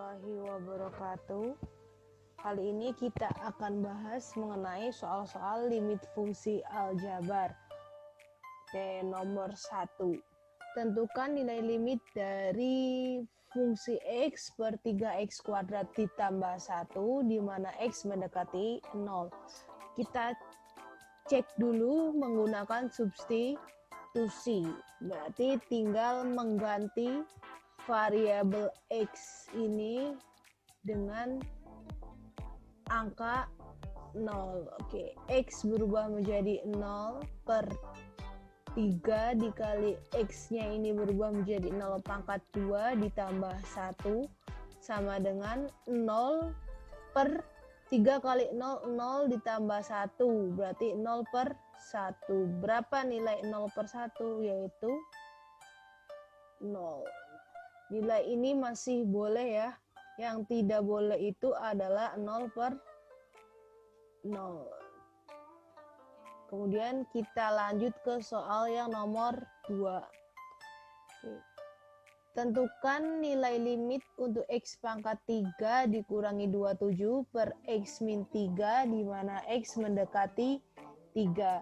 warahmatullahi wabarakatuh. Kali ini kita akan bahas mengenai soal-soal limit fungsi aljabar. Oke, nomor 1. Tentukan nilai limit dari fungsi X per 3X kuadrat ditambah 1 di mana X mendekati 0. Kita cek dulu menggunakan substitusi. Berarti tinggal mengganti variabel X ini dengan angka 0. Oke, X berubah menjadi 0 per 3 dikali X-nya ini berubah menjadi 0 pangkat 2 ditambah 1 sama dengan 0 per 3 kali 0, 0 ditambah 1 berarti 0 per 1. Berapa nilai 0 per 1? Yaitu 0. Nilai ini masih boleh ya. Yang tidak boleh itu adalah 0 per 0. Kemudian kita lanjut ke soal yang nomor 2. Tentukan nilai limit untuk X pangkat 3 dikurangi 27 per X min 3 di mana X mendekati 3.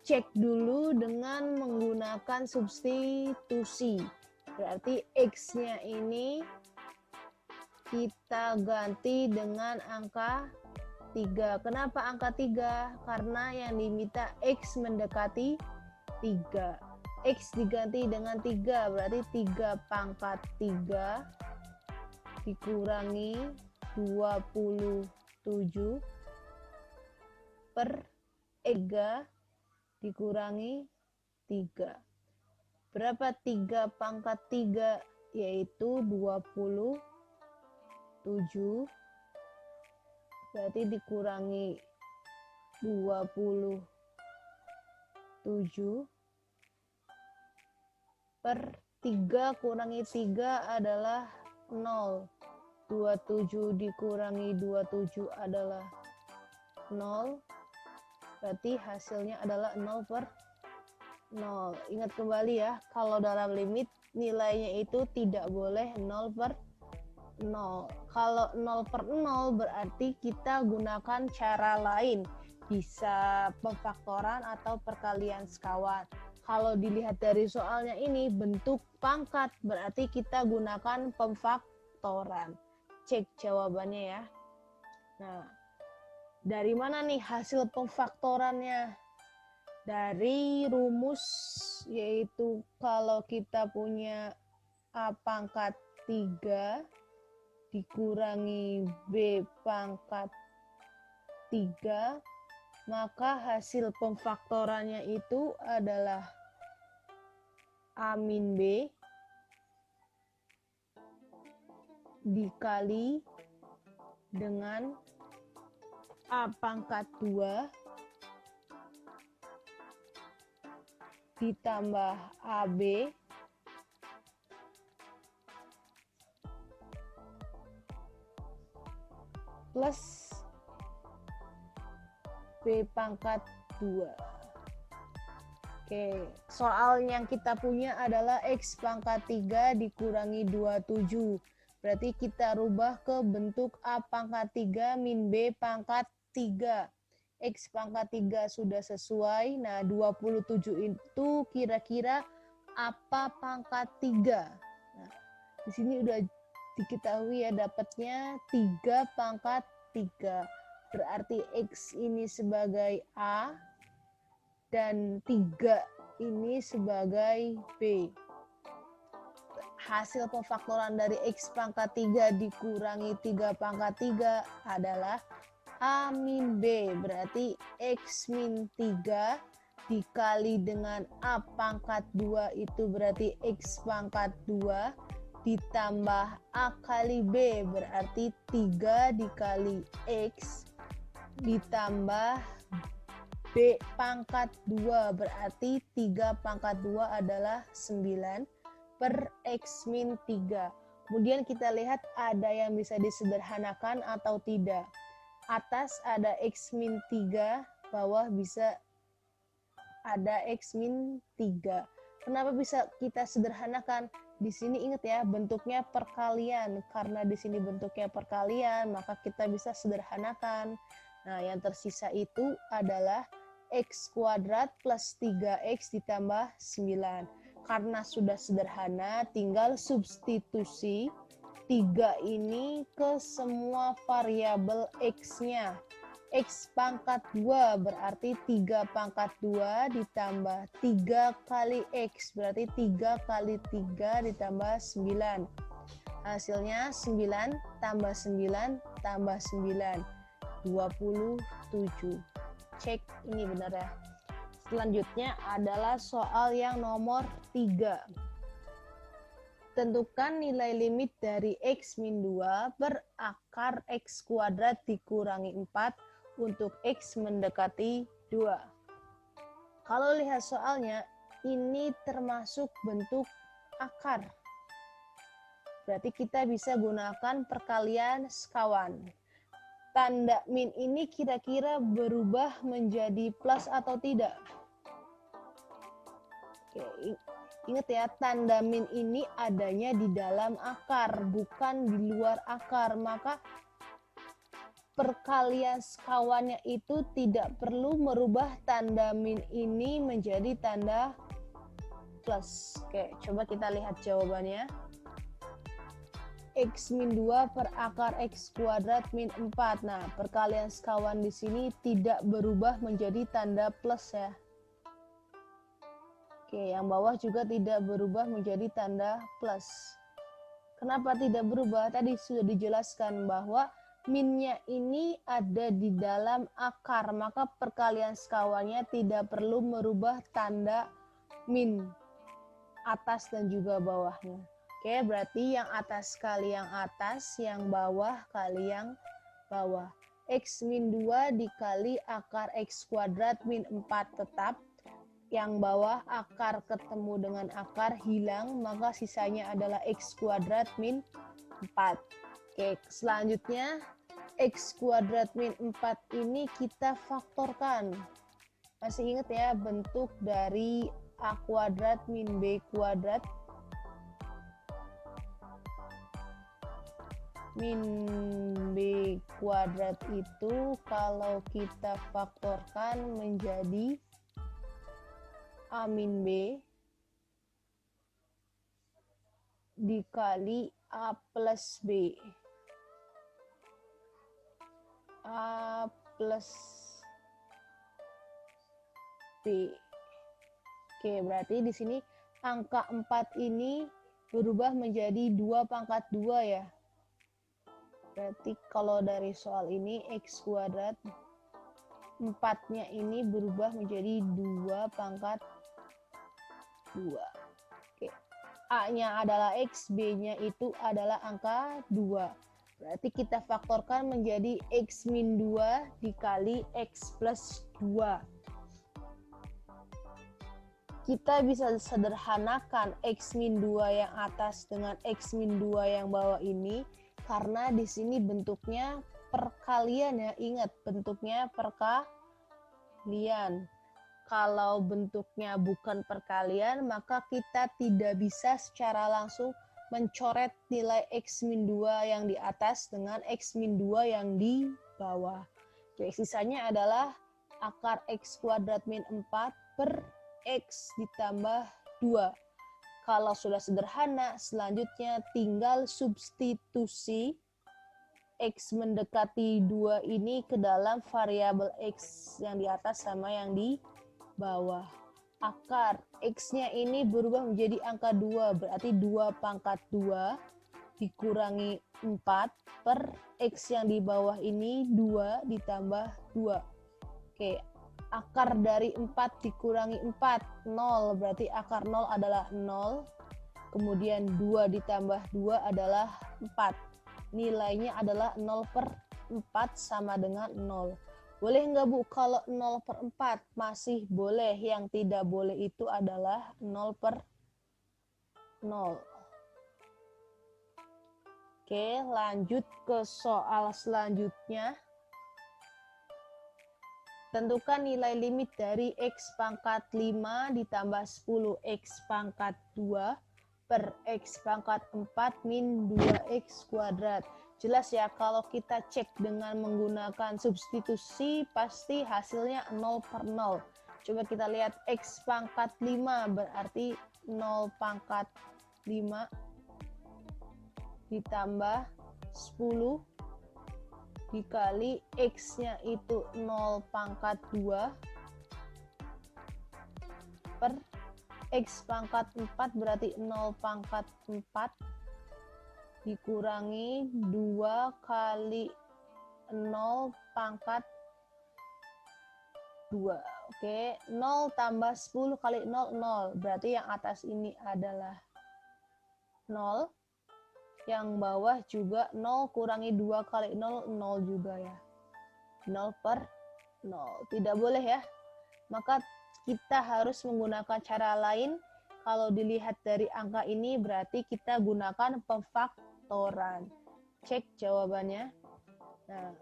Cek dulu dengan menggunakan substitusi. Berarti X-nya ini kita ganti dengan angka 3. Kenapa angka 3? Karena yang diminta X mendekati 3. X diganti dengan 3, berarti 3 pangkat 3 dikurangi 27 per 3 dikurangi 3. Berapa 3 pangkat 3? Yaitu 27. Berarti dikurangi 27 per 3 kurangi 3 adalah 0. 27 dikurangi 27 adalah 0. Berarti hasilnya adalah 0 per 0. Ingat kembali ya, kalau dalam limit nilainya itu tidak boleh 0 per 0. Kalau 0 per 0 berarti kita gunakan cara lain. Bisa pemfaktoran atau perkalian sekawan. Kalau dilihat dari soalnya ini bentuk pangkat berarti kita gunakan pemfaktoran. Cek jawabannya ya. Nah, dari mana nih hasil pemfaktorannya? Dari rumus, yaitu kalau kita punya A pangkat 3 dikurangi B pangkat 3, maka hasil pemfaktorannya itu adalah A min B dikali dengan A pangkat 2 ditambah AB plus B pangkat 2. Oke, soal yang kita punya adalah X pangkat 3 dikurangi 27. Berarti kita rubah ke bentuk A pangkat 3 min B pangkat 3. X pangkat 3 sudah sesuai. Nah, 27 itu kira-kira apa pangkat 3? Nah, di sini udah diketahui ya, dapatnya 3 pangkat 3. Berarti X ini sebagai A dan 3 ini sebagai B. Hasil pemfaktoran dari X pangkat 3 dikurangi 3 pangkat 3 adalah A min B. Berarti X min 3 dikali dengan A pangkat 2 itu berarti X pangkat 2 ditambah A kali B berarti 3 dikali X ditambah B pangkat 2 berarti 3 pangkat 2 adalah 9 per X min 3. Kemudian kita lihat ada yang bisa disederhanakan atau tidak. Atas ada X min 3, bawah bisa ada X min 3. Kenapa bisa kita sederhanakan? di sini ingat ya, bentuknya perkalian. Karena di sini bentuknya perkalian, maka kita bisa sederhanakan. Nah, yang tersisa itu adalah X kuadrat plus 3X ditambah 9. Karena sudah sederhana, tinggal substitusi 3 ini ke semua variabel X-nya. X pangkat 2 berarti 3 pangkat 2 ditambah 3 kali X berarti 3 kali 3 ditambah 9. Hasilnya 9 tambah 9 tambah 9. 27. Cek ini benar ya. Selanjutnya adalah soal yang nomor 3. Tentukan nilai limit dari X min 2 berakar X kuadrat dikurangi 4 untuk X mendekati 2. Kalau lihat soalnya, ini termasuk bentuk akar. Berarti kita bisa gunakan perkalian sekawan. Tanda min ini kira-kira berubah menjadi plus atau tidak? Oke, ingat ya, tanda min ini adanya di dalam akar, bukan di luar akar. Maka perkalian sekawannya itu tidak perlu merubah tanda min ini menjadi tanda plus. Oke, coba kita lihat jawabannya. X min 2 per akar X kuadrat min 4. Nah, perkalian sekawan di sini tidak berubah menjadi tanda plus ya. Oke, yang bawah juga tidak berubah menjadi tanda plus. Kenapa tidak berubah? Tadi sudah dijelaskan bahwa minnya ini ada di dalam akar, maka perkalian sekawannya tidak perlu merubah tanda min atas dan juga bawahnya. Oke, berarti yang atas kali yang atas, yang bawah kali yang bawah. X min 2 dikali akar X kuadrat min 4 tetap. Yang bawah akar ketemu dengan akar hilang, maka sisanya adalah X kuadrat min 4. Oke, selanjutnya X kuadrat min 4 ini kita faktorkan. Masih ingat ya bentuk dari A kuadrat min B kuadrat min B kuadrat itu kalau kita faktorkan menjadi A min B dikali A plus B. A plus B. Oke, berarti di sini angka 4 ini berubah menjadi 2 pangkat 2 ya. Berarti kalau dari soal ini X kuadrat 4-nya ini berubah menjadi 2 pangkat 2. Oke. A-nya adalah X, B-nya itu adalah angka 2. Berarti kita faktorkan menjadi X min 2 dikali X plus 2. Kita bisa sederhanakan X min 2 yang atas dengan X min 2 yang bawah ini. Karena di sini bentuknya perkalian ya, ingat bentuknya perkalian. Kalau bentuknya bukan perkalian, maka kita tidak bisa secara langsung mencoret nilai X min 2 yang di atas dengan X min 2 yang di bawah. Oke, sisanya adalah akar X kuadrat min 4 per X ditambah 2. Kalau sudah sederhana, selanjutnya tinggal substitusi X mendekati 2 ini ke dalam variabel X yang di atas sama yang di bawah. Akar X-nya ini berubah menjadi angka 2, berarti 2 pangkat 2 dikurangi 4 per X yang di bawah ini 2 ditambah 2. Oke, akar dari 4 dikurangi 4, 0, berarti akar 0 adalah 0. Kemudian 2 ditambah 2 adalah 4. Nilainya adalah 0 per 4 sama dengan 0. Boleh nggak Bu kalau 0 per 4? Masih boleh. Yang tidak boleh itu adalah 0 per 0. Oke, lanjut ke soal selanjutnya. Tentukan nilai limit dari X pangkat 5 ditambah 10X pangkat 2 per X pangkat 4 min 2X kuadrat. Jelas ya, kalau kita cek dengan menggunakan substitusi, pasti hasilnya 0 per 0. Coba kita lihat X pangkat 5, berarti 0 pangkat 5 ditambah 10 dikali X-nya itu 0 pangkat 2 per X pangkat 4 berarti 0 pangkat 4 dikurangi 2 kali 0 pangkat 2. Oke, 0 tambah 10 kali 0, 0. Berarti yang atas ini adalah 0. Yang bawah juga 0 kurangi 2 kali 0, 0 juga ya. 0 per 0. Tidak boleh ya. Maka kita harus menggunakan cara lain. Kalau dilihat dari angka ini berarti kita gunakan pemfaktoran. Cek jawabannya. Nah,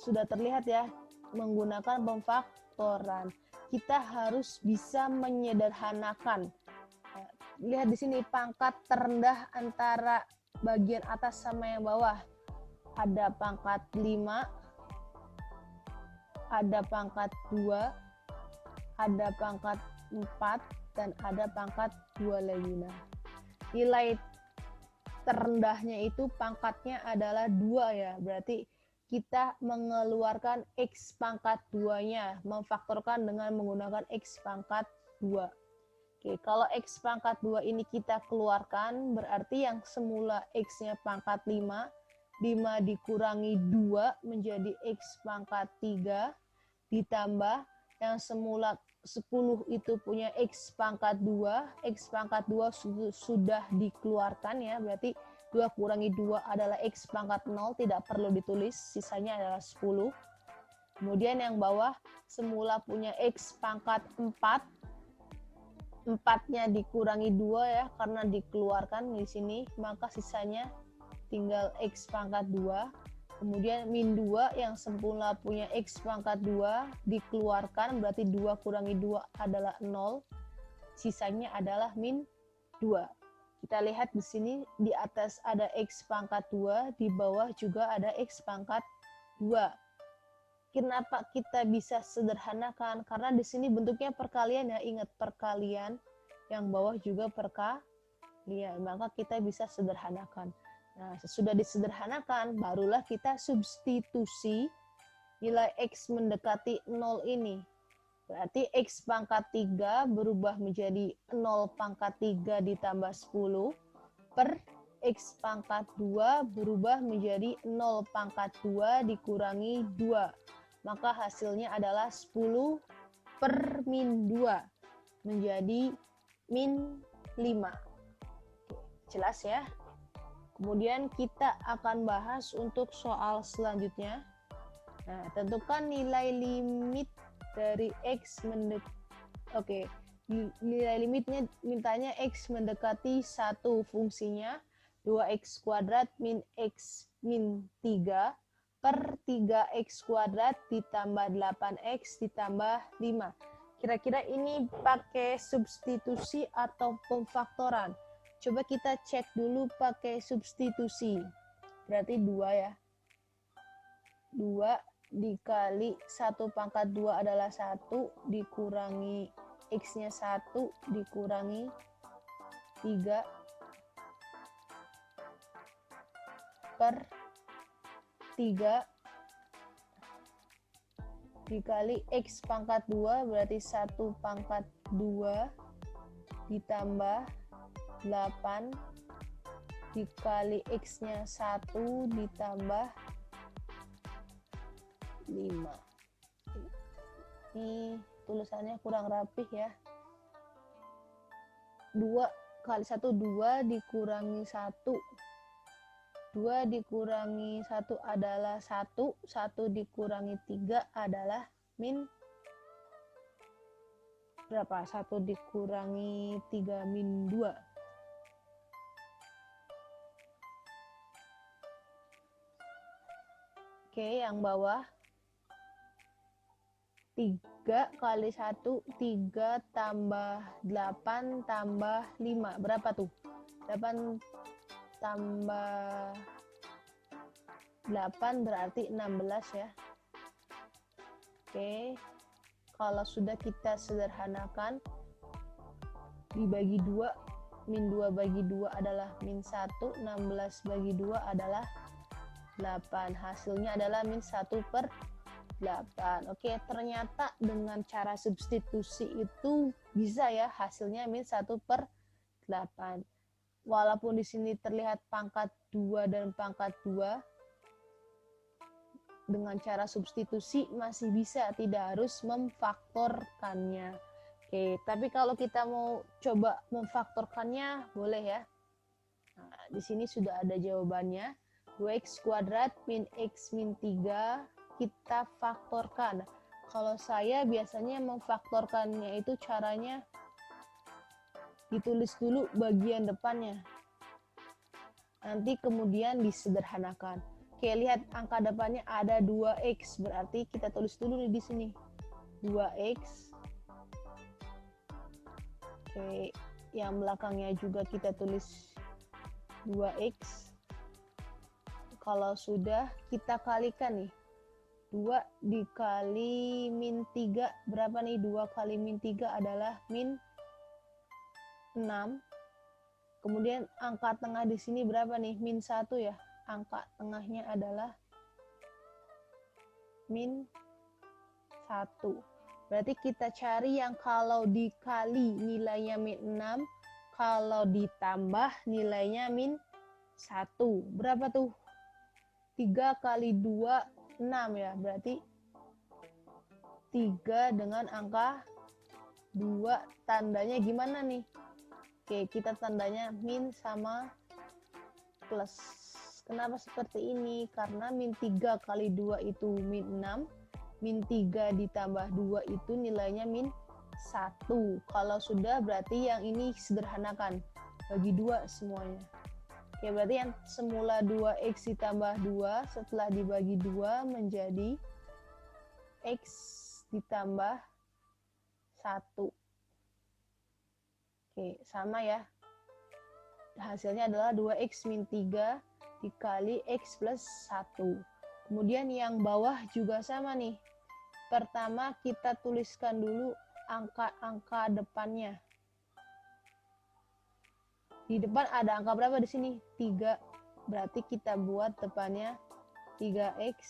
sudah terlihat ya, menggunakan pemfaktoran. Kita harus bisa menyederhanakan. Lihat di sini pangkat terendah antara bagian atas sama yang bawah. Ada pangkat 5, ada pangkat 2, ada pangkat 4, dan ada pangkat 2 lagi. Nah, nilai terendahnya itu pangkatnya adalah 2 ya. Berarti kita mengeluarkan X pangkat 2-nya, memfaktorkan dengan menggunakan X pangkat 2. Oke, kalau X pangkat 2 ini kita keluarkan, berarti yang semula X-nya pangkat 5, 5 dikurangi 2 menjadi X pangkat 3, ditambah yang semula 10 itu punya X pangkat 2, X pangkat 2 sudah dikeluarkan ya, berarti 2 kurangi 2 adalah X pangkat 0, tidak perlu ditulis, sisanya adalah 10. Kemudian yang bawah semula punya X pangkat 4, 4-nya dikurangi 2 ya, karena dikeluarkan di sini, maka sisanya tinggal X pangkat 2. Kemudian min 2 yang semula punya X pangkat 2 dikeluarkan, berarti 2 kurangi 2 adalah 0. Sisanya adalah min 2. Kita lihat di sini di atas ada X pangkat 2, di bawah juga ada X pangkat 2. Kenapa kita bisa sederhanakan? Karena di sini bentuknya perkalian ya, ingat perkalian, yang bawah juga perkalian, maka kita bisa sederhanakan. Nah, sesudah disederhanakan, barulah kita substitusi nilai X mendekati 0 ini. Berarti X pangkat 3 berubah menjadi 0 pangkat 3 ditambah 10 per X pangkat 2 berubah menjadi 0 pangkat 2 dikurangi 2. Maka hasilnya adalah 10 per min 2 menjadi min 5. Jelas ya? Kemudian kita akan bahas untuk soal selanjutnya. Nah, tentukan nilai limit dari X nilai limitnya mintanya X mendekati 1, fungsinya 2X kuadrat min X min 3 per 3X kuadrat ditambah 8X ditambah 5. Kira-kira ini pakai substitusi atau pemfaktoran? Coba kita cek dulu pakai substitusi. Berarti 2 ya. 2 dikali 1 pangkat 2 adalah 1, dikurangi X-nya 1, dikurangi 3 per 3 dikali X pangkat 2 berarti 1 pangkat 2 ditambah 8 dikali X-nya 1 ditambah 5. Ini tulisannya kurang rapih ya. 2 kali 1 2 dikurangi 1. 2 dikurangi 1 adalah 1, 1 dikurangi 3 adalah min berapa? 1 dikurangi 3 min 2. Oke, yang bawah 3 kali 1, 3 tambah 8 tambah 5. Berapa tuh? 8 tambah 8 berarti 16 ya. Oke. Kalau sudah kita sederhanakan, dibagi 2, min 2 bagi 2 adalah min 1, 16 bagi 2 adalah 8. Hasilnya adalah min 1/8. Oke, ternyata dengan cara substitusi itu bisa ya, hasilnya min 1/8. Walaupun di sini terlihat pangkat 2 dan pangkat 2, dengan cara substitusi masih bisa, tidak harus memfaktorkannya. Oke, tapi kalau kita mau coba memfaktorkannya, boleh ya. Nah, di sini sudah ada jawabannya. 2x kuadrat min x min 3 kita faktorkan. Kalau saya biasanya memfaktorkannya itu caranya ditulis dulu bagian depannya. Nanti kemudian disederhanakan. Oke, lihat angka depannya ada 2x, berarti kita tulis dulu nih di sini. 2x. Oke, yang belakangnya juga kita tulis 2x. Kalau sudah, kita kalikan nih. 2 dikali min 3, berapa nih? 2 kali min 3 adalah min 6. Kemudian angka tengah di sini berapa nih? Min 1 ya. Angka tengahnya adalah min 1. Berarti kita cari yang kalau dikali nilainya min 6, kalau ditambah nilainya min 1. Berapa tuh? 3 kali 2, 6 ya. Berarti 3 dengan angka 2. Tandanya gimana nih? Oke, kita tandanya min sama plus. Kenapa seperti ini? Karena min 3 kali 2 itu min 6. Min 3 ditambah 2 itu nilainya min 1. Kalau sudah berarti yang ini sederhanakan. Bagi 2 semuanya. Oke, berarti yang semula 2x ditambah 2 setelah dibagi 2 menjadi x ditambah 1. Oke, sama ya. Hasilnya adalah 2x min 3 dikali x plus 1. Kemudian yang bawah juga sama nih. Pertama kita tuliskan dulu angka-angka depannya. Di depan ada angka berapa di sini? 3. Berarti kita buat depannya 3x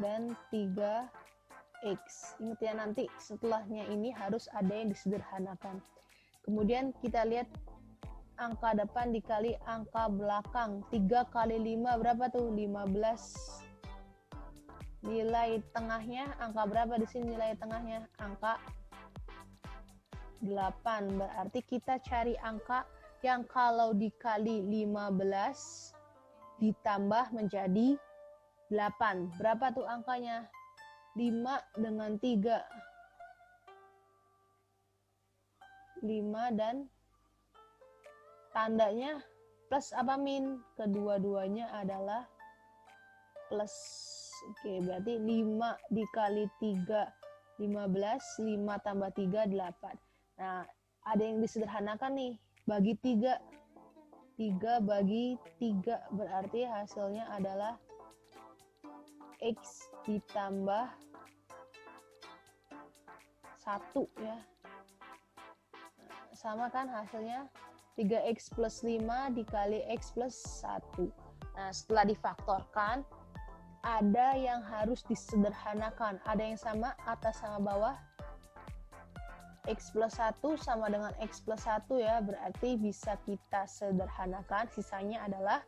dan 3x. Ingat ya, nanti setelahnya ini harus ada yang disederhanakan. Kemudian kita lihat angka depan dikali angka belakang. 3 kali 5 berapa tuh? 15. Nilai tengahnya angka berapa di sini nilai tengahnya? Angka 8. Berarti kita cari angka yang kalau dikali 15 ditambah menjadi 8. Berapa tuh angkanya? 5 dengan 3. 5 dan tandanya plus apa min? Kedua-duanya adalah plus. Oke, berarti 5 dikali 3, 15. 5 tambah 3, 8. Nah, ada yang disederhanakan nih. Bagi 3. 3 bagi 3 berarti hasilnya adalah x ditambah 1 ya. Sama kan hasilnya 3x plus 5 dikali x plus 1. Nah, setelah difaktorkan, ada yang harus disederhanakan. Ada yang sama atas sama bawah. X plus 1 sama dengan X plus 1 ya. Berarti bisa kita sederhanakan. Sisanya adalah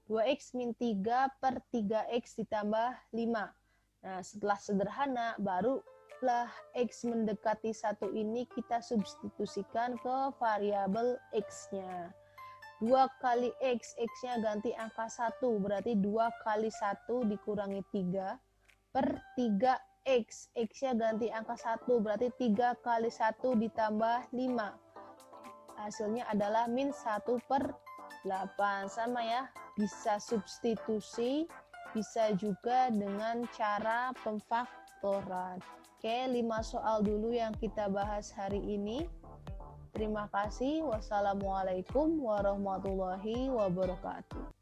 2x min 3 per 3x ditambah 5. Nah, setelah sederhana, barulah X mendekati 1 ini kita substitusikan ke variabel X-nya. 2 kali X, X-nya ganti angka 1. Berarti 2 kali 1 dikurangi 3 per 3X. X-nya ganti angka 1. Berarti 3 kali 1 ditambah 5. Hasilnya adalah min 1/8. Sama ya. Bisa substitusi bisa juga dengan cara pemfaktoran. Oke, 5 soal dulu yang kita bahas hari ini. Terima kasih. Wassalamualaikum warahmatullahi wabarakatuh.